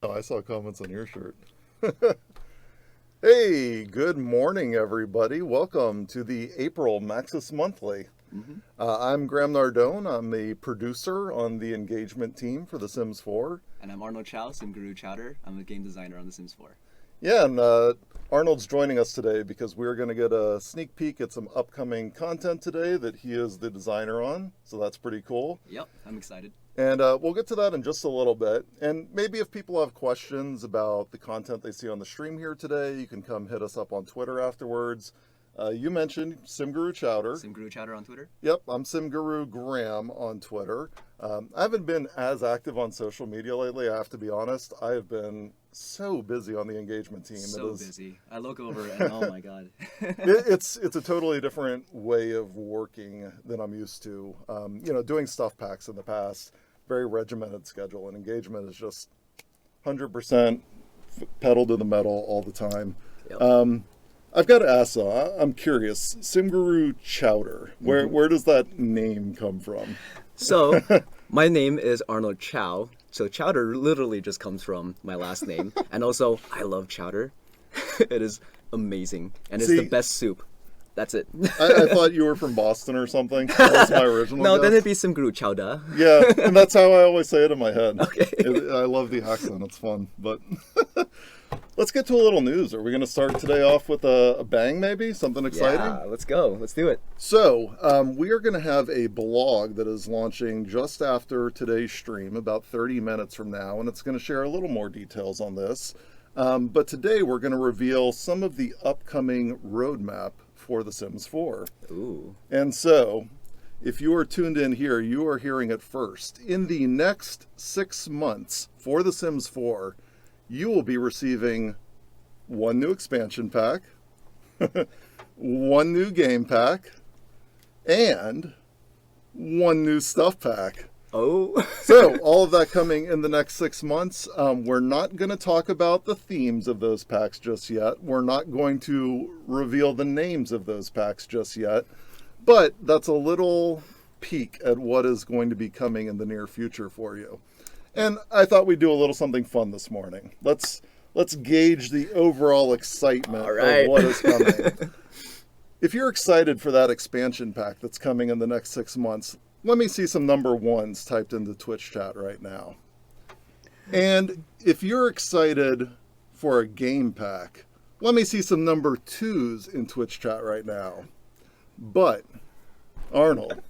Oh, I saw comments on your shirt. Hey, good morning, everybody. Welcome to the April Maxis Monthly. hmm I'm Graham Nardone. I'm the producer on the engagement team for The Sims 4. And I'm Arnold Chow, Simguru Chowder. I'm the game designer on The Sims 4. Yeah, and Arnold's joining us today because we're going to get a sneak peek at some upcoming content today that he is the designer on. So that's pretty cool. Yep, I'm excited. And we'll get to that in just a little bit. And maybe if people have questions about the content they see on the stream here today, you can come hit us up on Twitter afterwards. You mentioned Simguru Chowder. Simguru Chowder on Twitter. Yep, I'm Simguru Graham on Twitter. I haven't been as active on social media lately, I have to be honest. I have been so busy on the engagement team. So busy. I look over and oh my god. It's a totally different way of working than I'm used to. Doing stuff packs in the past, very regimented schedule, and engagement is just 100% pedal to the metal all the time. Yep. I've got to ask though, I'm curious, Simguru Chowder, where does that name come from? So, my name is Arnold Chow. So chowder literally just comes from my last name. And also, I love chowder. It is amazing. And it's See, the best soup. That's it. I thought you were from Boston or something. That's my original No, guess. then it'd be Simguru Chowder. Yeah, and that's how I always say it in my head. Okay. I love the accent. It's fun. But let's get to a little news. Are we going to start today off with a bang, maybe? Something exciting? Yeah, let's go. Let's do it. So, we are going to have a blog that is launching just after today's stream, about 30 minutes from now, and it's going to share a little more details on this. But today we're going to reveal some of the upcoming roadmap for The Sims 4. Ooh. And so, if you are tuned in here, you are hearing it first. In the next 6 months for The Sims 4, you will be receiving one new expansion pack, one new game pack, and one new stuff pack. Oh. So, all of that coming in the next 6 months. We're not going to talk about the themes of those packs just yet. We're not going to reveal the names of those packs just yet. But that's a little peek at what is going to be coming in the near future for you. And I thought we'd do a little something fun this morning. Let's gauge the overall excitement of what is coming. If you're excited for that expansion pack that's coming in the next 6 months, let me see some number ones typed into Twitch chat right now. And if you're excited for a game pack, let me see some number twos in Twitch chat right now. But, Arnold,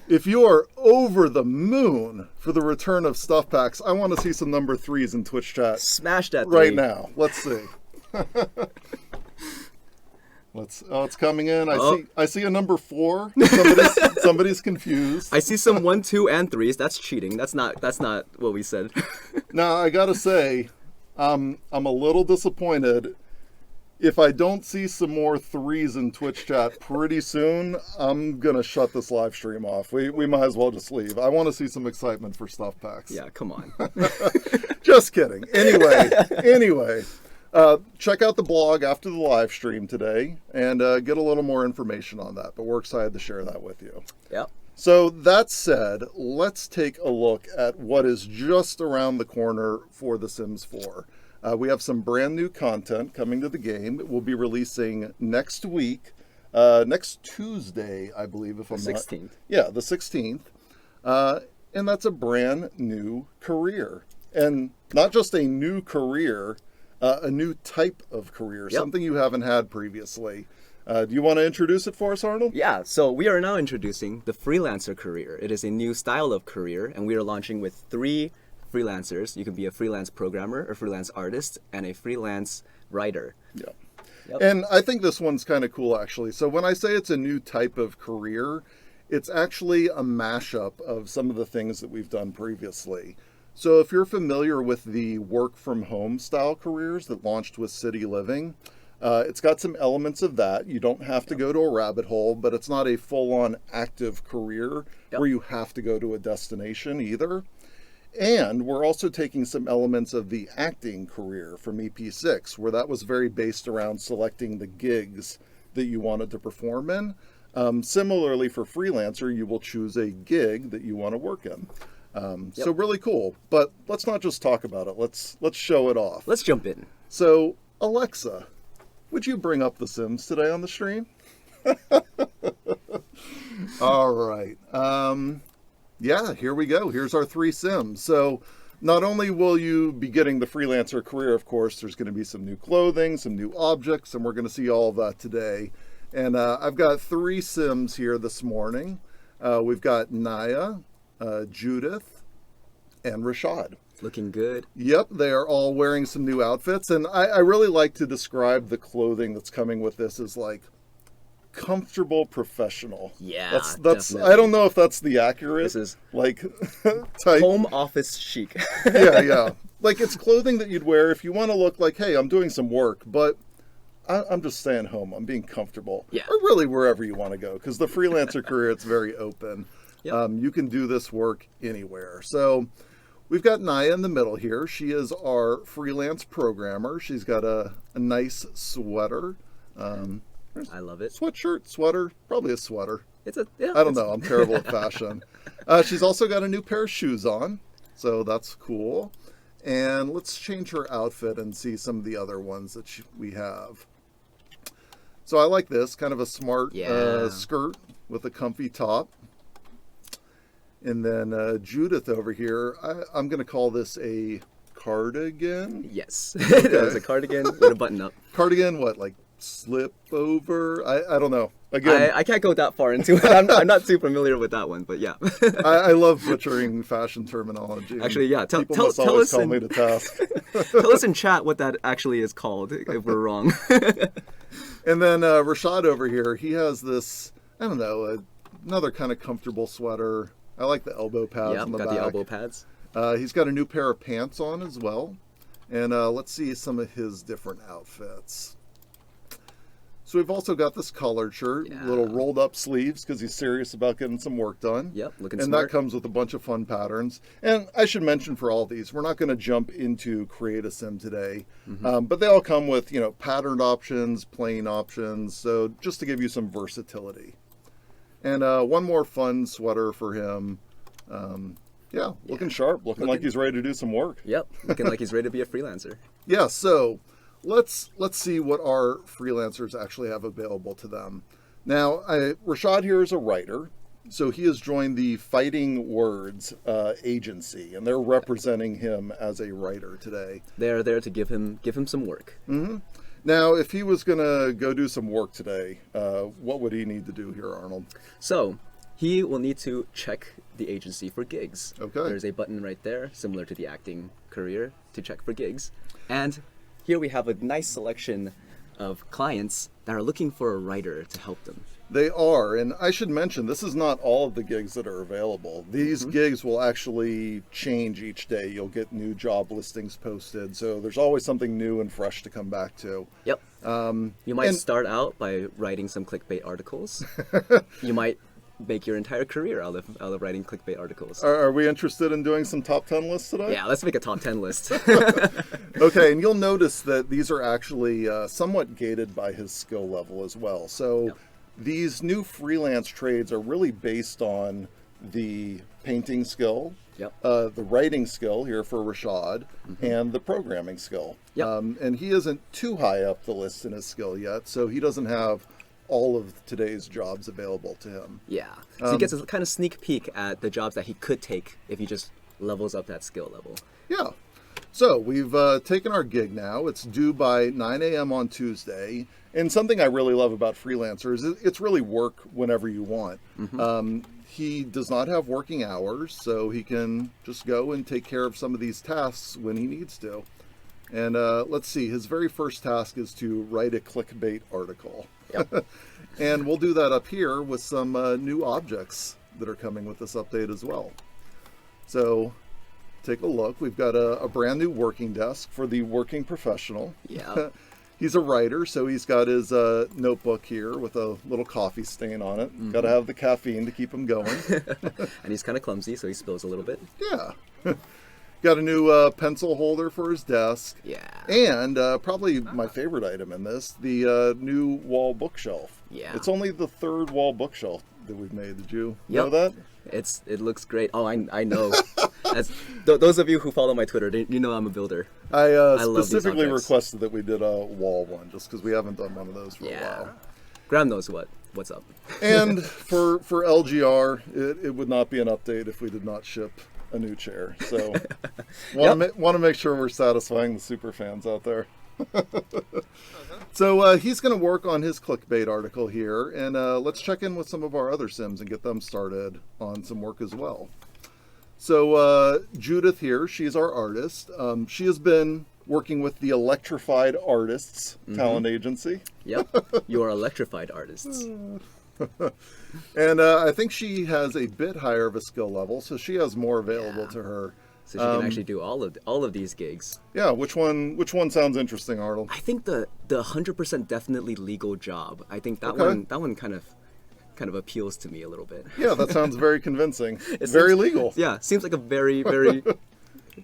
if you are over the moon for the return of stuff packs, I want to see some number threes in Twitch chat. Smash that right three. now. Let's see. It's coming in. I see a number 4. Somebody's confused. I see some 1, 2, and 3s. That's cheating. That's not what we said. Now I gotta say, I'm a little disappointed. If I don't see some more 3s in Twitch chat pretty soon, I'm gonna shut this live stream off. We might as well just leave. I want to see some excitement for stuff packs. Yeah, come on. Just kidding. Anyway. Check out the blog after the live stream today and get a little more information on that. But we're excited to share that with you. Yep. So that said, let's take a look at what is just around the corner for The Sims 4. We have some brand new content coming to the game. It will be releasing next week, next Tuesday, I believe, if I'm not... 16th. Yeah, the 16th. And that's a brand new career. And not just a new career, a new type of career, something you haven't had previously. Do you want to introduce it for us, Arnold? Yeah, so we are now introducing the Freelancer Career. It is a new style of career, and we are launching with 3 freelancers. You can be a freelance programmer, a freelance artist, and a freelance writer. Yeah. Yep. And I think this one's kind of cool, actually. So when I say it's a new type of career, it's actually a mashup of some of the things that we've done previously. So if you're familiar with the work from home style careers that launched with City Living, it's got some elements of that. You don't have to go to a rabbit hole, but it's not a full-on active career where you have to go to a destination either. And we're also taking some elements of the acting career from EP6, where that was very based around selecting the gigs that you wanted to perform in. Similarly, for Freelancer, you will choose a gig that you want to work in. So really cool. But let's not just talk about it. Let's show it off. Let's jump in. So Alexa, would you bring up the Sims today on the stream? All right. Yeah, here we go. Here's our 3 Sims. So not only will you be getting the Freelancer Career, of course, there's going to be some new clothing, some new objects, and we're going to see all of that today. And I've got 3 Sims here this morning. We've got Naya, Judith, and Rashad. Looking good. Yep, they are all wearing some new outfits. And I really like to describe the clothing that's coming with this as like comfortable professional. Yeah, that's definitely. I don't know if that's the accurate This is like type. home office chic. Yeah. Like it's clothing that you'd wear if you want to look like, hey, I'm doing some work, but I'm just staying home. I'm being comfortable. Yeah. Or really wherever you want to go, because the freelancer career, it's very open. Yep. You can do this work anywhere. So we've got Naya in the middle here. She is our freelance programmer. She's got a nice sweater. I love it. Sweatshirt, sweater, probably a sweater. I don't know. I'm terrible at fashion. She's also got a new pair of shoes on, so that's cool. And let's change her outfit and see some of the other ones that we have. So I like this, kind of a smart skirt with a comfy top. And then Judith over here, I'm going to call this a cardigan. Yes. It is a cardigan with a button up. Cardigan, what, like slip over? I don't know. Again, I can't go that far into it. I'm not too familiar with that one, but yeah. I love butchering fashion terminology. Actually, yeah. Tell us call me to task. Tell us in chat what that actually is called if we're wrong. And then Rashad over here, he has this, I don't know, another kind of comfortable sweater. I like the elbow pads on the back. Got the elbow pads. He's got a new pair of pants on as well. And let's see some of his different outfits. So we've also got this collared shirt, little rolled up sleeves because he's serious about getting some work done. Yep, looking and smart. And that comes with a bunch of fun patterns. And I should mention for all these, we're not going to jump into Create a Sim today, but they all come with, patterned options, plain options. So just to give you some versatility. And one more fun sweater for him. Looking sharp, looking like he's ready to do some work. Yep, looking like he's ready to be a freelancer. Yeah, so let's see what our freelancers actually have available to them. Now, Rashad here is a writer, so he has joined the Fighting Words agency, and they're representing him as a writer today. They're there to give him some work. Mm-hmm. Now, if he was going to go do some work today, what would he need to do here, Arnold? So he will need to check the agency for gigs. Okay. There's a button right there, similar to the acting career, to check for gigs. And here we have a nice selection of clients that are looking for a writer to help them. They are, and I should mention, this is not all of the gigs that are available. These gigs will actually change each day. You'll get new job listings posted, so there's always something new and fresh to come back to. Yep. You might start out by writing some clickbait articles. You might make your entire career out of writing clickbait articles. Are we interested in doing some top 10 lists today? Yeah, let's make a top 10 list. Okay, and you'll notice that these are actually somewhat gated by his skill level as well. So these new freelance trades are really based on the painting skill, the writing skill here for Rashad, and the programming skill. And he isn't too high up the list in his skill yet, so he doesn't have all of today's jobs available to him. Yeah, so he gets a kind of sneak peek at the jobs that he could take if he just levels up that skill level. Yeah. So we've taken our gig now. It's due by 9 a.m. on Tuesday. And something I really love about freelancers is it's really work whenever you want. He does not have working hours, so he can just go and take care of some of these tasks when he needs to. And let's see, his very first task is to write a clickbait article. And we'll do that up here with some new objects that are coming with this update as well. So take a look. We've got a brand new working desk for the working professional. Yeah. He's a writer, so he's got his notebook here with a little coffee stain on it. Got to have the caffeine to keep him going. And he's kind of clumsy, so he spills a little bit. Yeah. Got a new pencil holder for his desk. Yeah. And probably my favorite item in this, the new wall bookshelf. Yeah. It's only the third wall bookshelf that we've made. Did you know that? It looks great. Oh, I know. Those of you who follow my Twitter, you know I'm a builder. I love these specifically objects. requested that we did a wall one, just because we haven't done one of those for a while. Graham knows what's up. And for LGR, it would not be an update if we did not ship a new chair. So want to make sure we're satisfying the super fans out there. So he's going to work on his clickbait article here, and let's check in with some of our other sims and get them started on some work as well. So Judith here, she's our artist. She has been working with the Electrified Artists talent agency. Yep, your electrified artists. And I think she has a bit higher of a skill level, so she has more available to her. So she can actually do all of these gigs. Yeah, which one sounds interesting, Arnold? I think the 100% definitely legal job. I think that one kind of appeals to me a little bit. Yeah, that sounds very convincing. Very legal. Yeah, seems like a very, very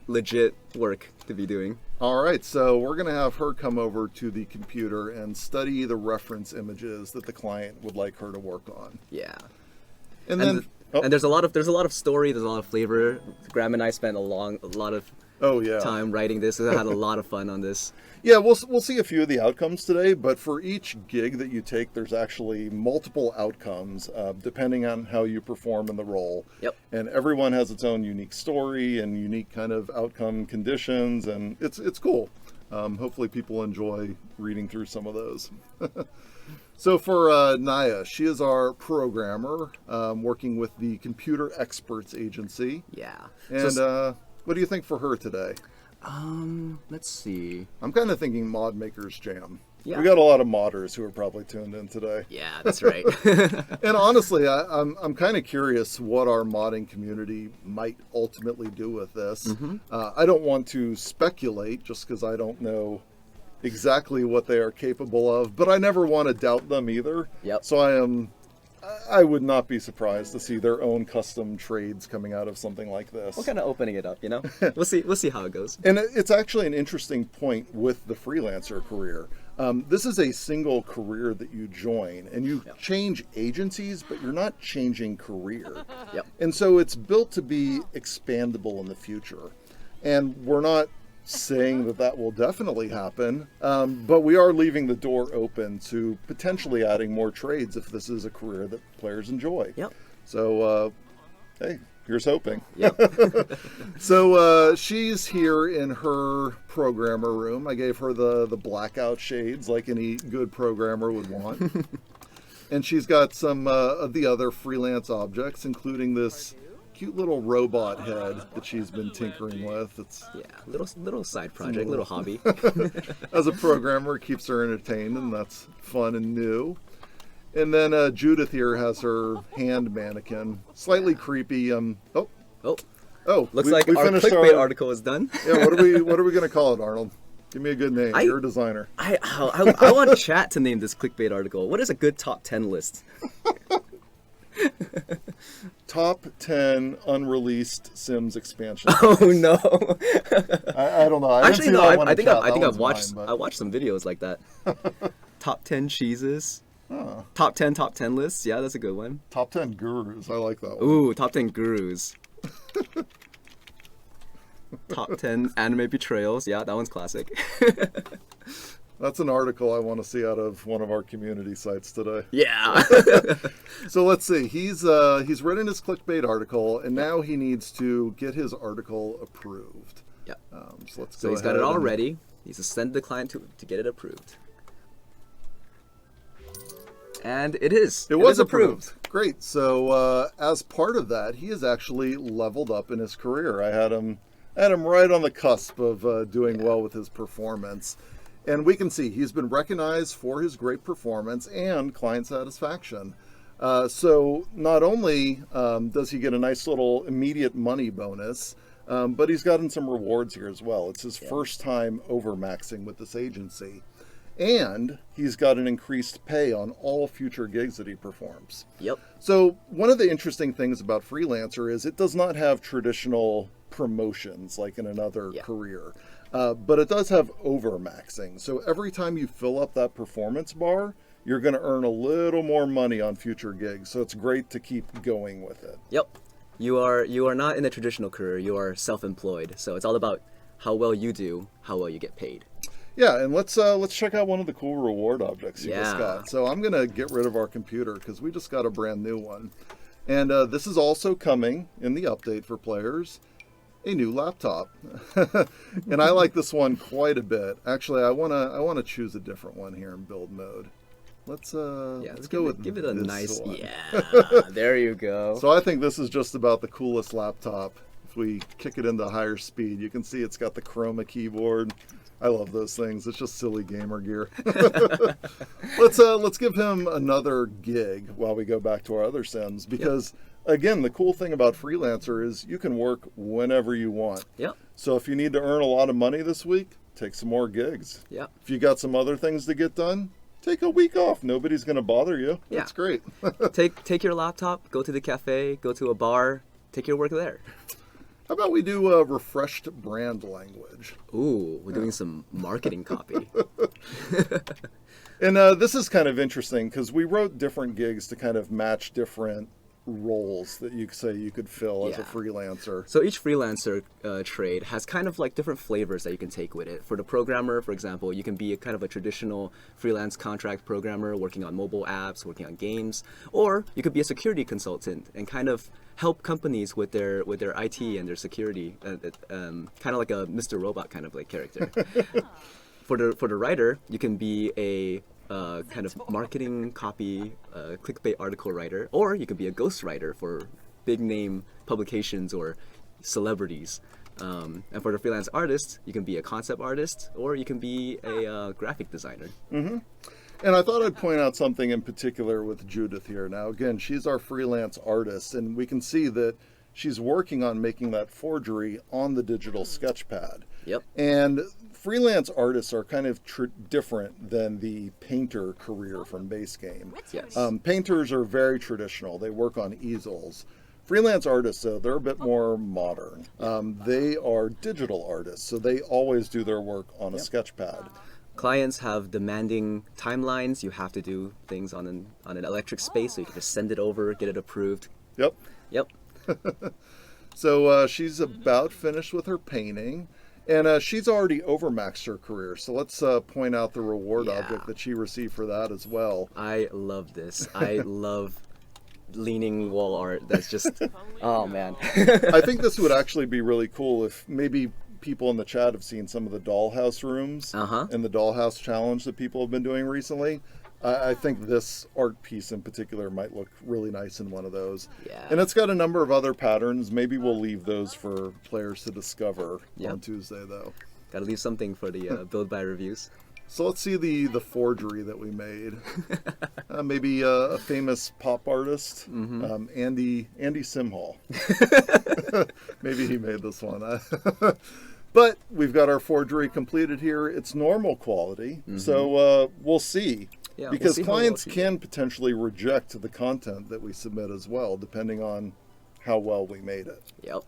legit work to be doing. All right, so we're going to have her come over to the computer and study the reference images that the client would like her to work on. Yeah. And then and there's a lot of story, there's a lot of flavor. Graham and I spent a lot of time writing this. I had a lot of fun on this. Yeah, we'll see a few of the outcomes today, but for each gig that you take, there's actually multiple outcomes depending on how you perform in the role. Yep. And everyone has its own unique story and unique kind of outcome conditions, and it's cool. Hopefully people enjoy reading through some of those. So for Naya, she is our programmer working with the Computer Experts Agency. Yeah. And what do you think for her today? Let's see. I'm kind of thinking Mod Maker's Jam. Yeah. We got a lot of modders who are probably tuned in today. Yeah, that's right. And honestly, I'm kind of curious what our modding community might ultimately do with this. I don't want to speculate just because I don't know exactly what they are capable of, but I never want to doubt them either. Yep. So I would not be surprised to see their own custom trades coming out of something like this. We're kind of opening it up, you know? We'll see how it goes. And it's actually an interesting point with the freelancer career. This is a single career that you join, and you change agencies, but you're not changing career. Yep. And so it's built to be expandable in the future. And we're not saying that will definitely happen, but we are leaving the door open to potentially adding more trades if this is a career that players enjoy. Yep. So, hey, here's hoping. Yep. So she's here in her programmer room. I gave her the blackout shades like any good programmer would want. And she's got some of the other freelance objects, including this cute little robot head that she's been tinkering with. It's little side project, little hobby. As a programmer, it keeps her entertained, and that's fun and new. And then Judith here has her hand mannequin, slightly creepy. Looks we like our finished clickbait article is done. Yeah, what are we gonna call it, Arnold? Give me a good name. You're a designer. I want chat to name this clickbait article. What is a good top 10 list? Top 10 unreleased Sims expansion. Oh no! I don't know. I think I've watched some videos like that. Top 10 cheeses. Top 10 lists. Yeah, that's a good one. Top 10 gurus. I like that one. Ooh, top 10 gurus. Top 10 anime betrayals. Yeah, that one's classic. That's an article I want to see out of one of our community sites today. Yeah. So let's see. He's written his clickbait article, and now he needs to get his article approved. Yeah. So he's got it all ready. He needs to send the client to get it approved. And it is. It was approved. Great. So as part of that, he has actually leveled up in his career. I had him right on the cusp of doing well with his performance. And we can see he's been recognized for his great performance and client satisfaction. So not only does he get a nice little immediate money bonus, but he's gotten some rewards here as well. It's his first time overmaxing with this agency. And he's got an increased pay on all future gigs that he performs. Yep. So one of the interesting things about Freelancer is it does not have traditional promotions like in another career. But it does have overmaxing. So every time you fill up that performance bar, you're going to earn a little more money on future gigs. So it's great to keep going with it. Yep. You are not in a traditional career. You are self-employed. So it's all about how well you do, how well you get paid. Yeah, and let's check out one of the cool reward objects you just Yeah. got. So I'm gonna get rid of our computer because we just got a brand new one, and this is also coming in the update for players, a new laptop, and I like this one quite a bit. Actually, I wanna choose a different one here in build mode. Let's go with give it a this nice one. yeah. There you go. So I think this is just about the coolest laptop. If we kick it into higher speed, you can see it's got the chroma keyboard. I love those things. It's just silly gamer gear. Let's give him another gig while we go back to our other Sims, because again, the cool thing about Freelancer is you can work whenever you want. Yep. So if you need to earn a lot of money this week, take some more gigs. Yep. If you got some other things to get done, take a week off. Nobody's going to bother you. Yeah. That's great. Take your laptop, go to the cafe, go to a bar, take your work there. How about we do a refreshed brand language? Ooh, we're doing some marketing copy. And this is kind of interesting because we wrote different gigs to kind of match different roles that you say you could fill as a Yeah. freelancer. So each freelancer trade has kind of like different flavors that you can take with it. For the programmer, for example, you can be a kind of a traditional freelance contract programmer working on mobile apps, working on games, or you could be a security consultant and kind of help companies with their IT and their security, kind of like a Mr. Robot kind of like character. For the writer, you can be a kind of marketing copy, clickbait article writer, or you could be a ghostwriter for big name publications or celebrities. And for the freelance artist, you can be a concept artist, or you can be a graphic designer. And I thought I'd point out something in particular with Judith here. Now, again, she's our freelance artist, and we can see that she's working on making that forgery on the digital sketchpad. Yep. And freelance artists are kind of different than the painter career from base game. Yes. Painters are very traditional. They work on easels. Freelance artists, though, they're a bit more modern. They are digital artists, so they always do their work on a sketchpad. Clients have demanding timelines. You have to do things on an electric space, so you can just send it over, get it approved. Yep. Yep. So she's about finished with her painting, and she's already overmaxed her career. So let's point out the reward Yeah. object that she received for that as well. I love this. I love leaning wall art. That's just, oh man. I think this would actually be really cool if maybe people in the chat have seen some of the dollhouse rooms and the dollhouse challenge that people have been doing recently. I think this art piece in particular might look really nice in one of those. Yeah. And it's got a number of other patterns. Maybe we'll leave those for players to discover on Tuesday, though. Gotta leave something for the build by reviews. So let's see the forgery that we made. Maybe a famous pop artist, Andy Simhall. Maybe he made this one. But we've got our forgery completed here. It's normal quality, so we'll see. Yeah, Because we'll see how well clients she can potentially reject the content that we submit as well, depending on how well we made it. Yep.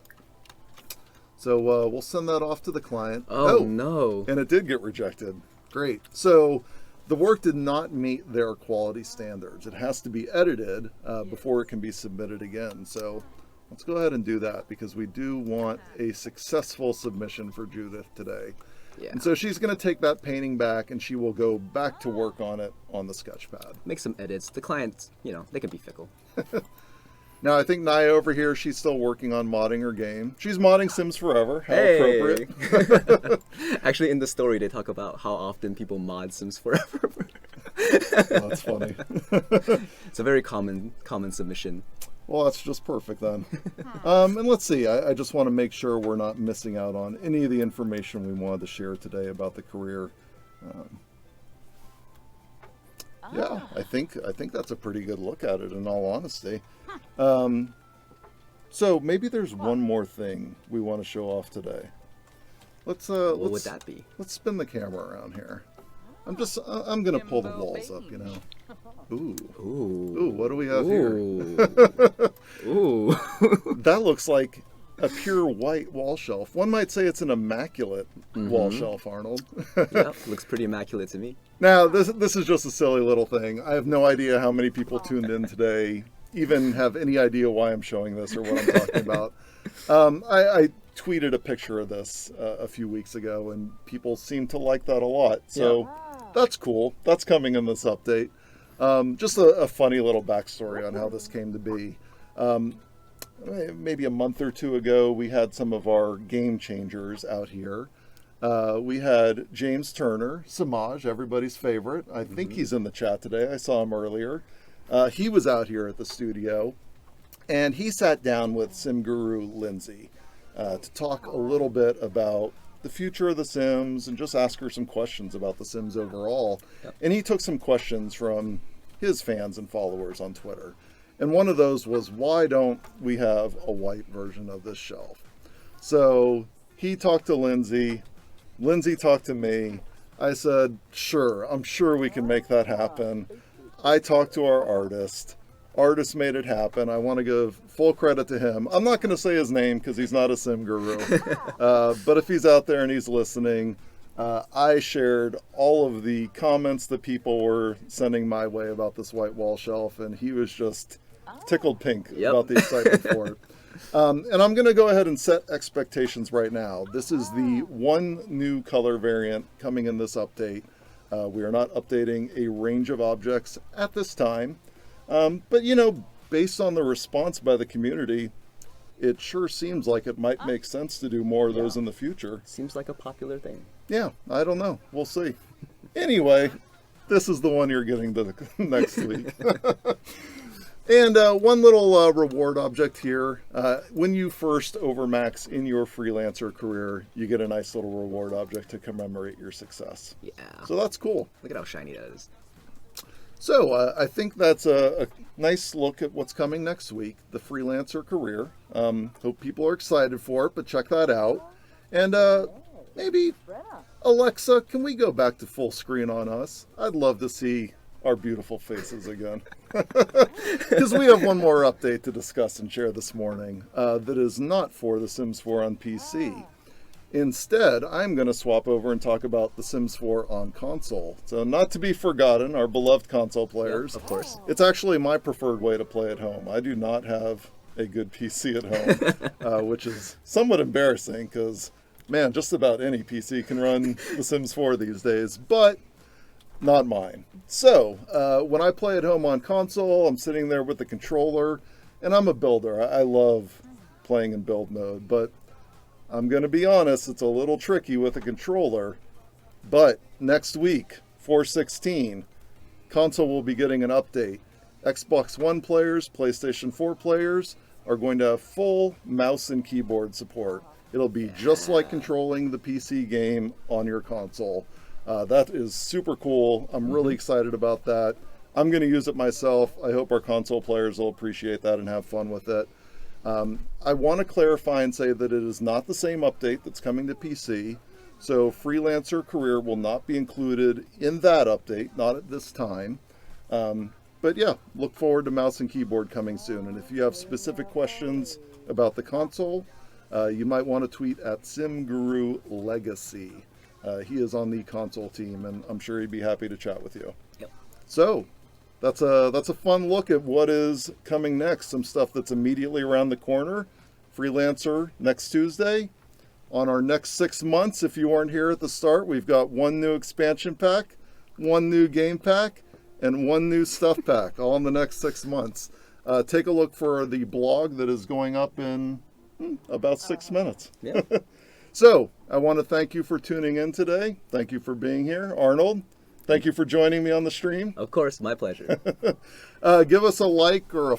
So we'll send that off to the client. Oh no. And it did get rejected. Great. So the work did not meet their quality standards. It has to be edited before it can be submitted again. So let's go ahead and do that because we do want a successful submission for Judith today. Yeah. And so she's going to take that painting back and she will go back to work on it on the sketchpad. Make some edits. The clients, they can be fickle. Now, I think Naya over here, she's still working on modding her game. She's modding Sims Forever. How Hey! appropriate. Actually, in the story, they talk about how often people mod Sims Forever. Oh, that's funny. It's a very common submission. Well, that's just perfect then. And let's see, I just want to make sure we're not missing out on any of the information we wanted to share today about the career. Yeah, I think that's a pretty good look at it, in all honesty. So maybe there's one more thing we want to show off today. What would that be? Let's spin the camera around here. I'm gonna pull the walls up, Ooh. Ooh, what do we have here? Ooh. That looks like a pure white wall shelf. One might say it's an immaculate wall shelf, Arnold. Yep, looks pretty immaculate to me. Now, this is just a silly little thing. I have no idea how many people tuned in today even have any idea why I'm showing this or what I'm talking about. I tweeted a picture of this a few weeks ago, and people seem to like that a lot. So that's cool. That's coming in this update. Just a funny little backstory on how this came to be. Maybe a month or two ago, we had some of our game changers out here. We had James Turner, Samaj, everybody's favorite. I think he's in the chat today. I saw him earlier. He was out here at the studio, and he sat down with Sim Guru Lindsay to talk a little bit about the future of The Sims and just ask her some questions about The Sims overall. Yep. And he took some questions from his fans and followers on Twitter. And one of those was, why don't we have a white version of this shelf? So he talked to Lindsay. Lindsay talked to me. I said, sure, I'm sure we can make that happen. I talked to our artist. Artist made it happen. I want to give full credit to him. I'm not going to say his name because he's not a sim guru. But if he's out there and he's listening, I shared all of the comments that people were sending my way about this white wall shelf, and he was just tickled pink about the excitement for it. And I'm going to go ahead and set expectations right now. This is the one new color variant coming in this update. We are not updating a range of objects at this time. But, you know, based on the response by the community, it sure seems like it might make sense to do more of those in the future. Seems like a popular thing. Yeah, I don't know. We'll see. Anyway, this is the one you're getting the next week. And one little reward object here. When you first overmax in your freelancer career, you get a nice little reward object to commemorate your success. Yeah. So that's cool. Look at how shiny that is. So I think that's a nice look at what's coming next week, the Freelancer Career. Hope people are excited for it, but check that out. And maybe, Alexa, can we go back to full screen on us? I'd love to see our beautiful faces again. Because we have one more update to discuss and share this morning that is not for The Sims 4 on PC. Instead, I'm going to swap over and talk about The Sims 4 on console. So not to be forgotten, our beloved console players. Yep, of course. It's actually my preferred way to play at home. I do not have a good PC at home, which is somewhat embarrassing because, man, just about any PC can run The Sims 4 these days, but not mine. So when I play at home on console, I'm sitting there with the controller, and I'm a builder. I love playing in build mode, but I'm going to be honest, it's a little tricky with a controller. But next week, 4/16, console will be getting an update. Xbox One players, PlayStation 4 players are going to have full mouse and keyboard support. It'll be just like controlling the PC game on your console. That is super cool. I'm really excited about that. I'm going to use it myself. I hope our console players will appreciate that and have fun with it. I want to clarify and say that it is not the same update that's coming to PC. So Freelancer Career will not be included in that update, not at this time. But yeah, look forward to mouse and keyboard coming soon. And if you have specific questions about the console, you might want to tweet at SimGuru Legacy. He is on the console team, and I'm sure he'd be happy to chat with you. Yep. So that's a fun look at what is coming next. Some stuff that's immediately around the corner. Freelancer next Tuesday. On our next 6 months, if you weren't here at the start, we've got one new expansion pack, one new game pack, and one new stuff pack, all in the next 6 months. Take a look for the blog that is going up in about 6 minutes. Yeah. So, I want to thank you for tuning in today. Thank you for being here. Arnold, thank you for joining me on the stream. Of course, my pleasure. Give us a like or a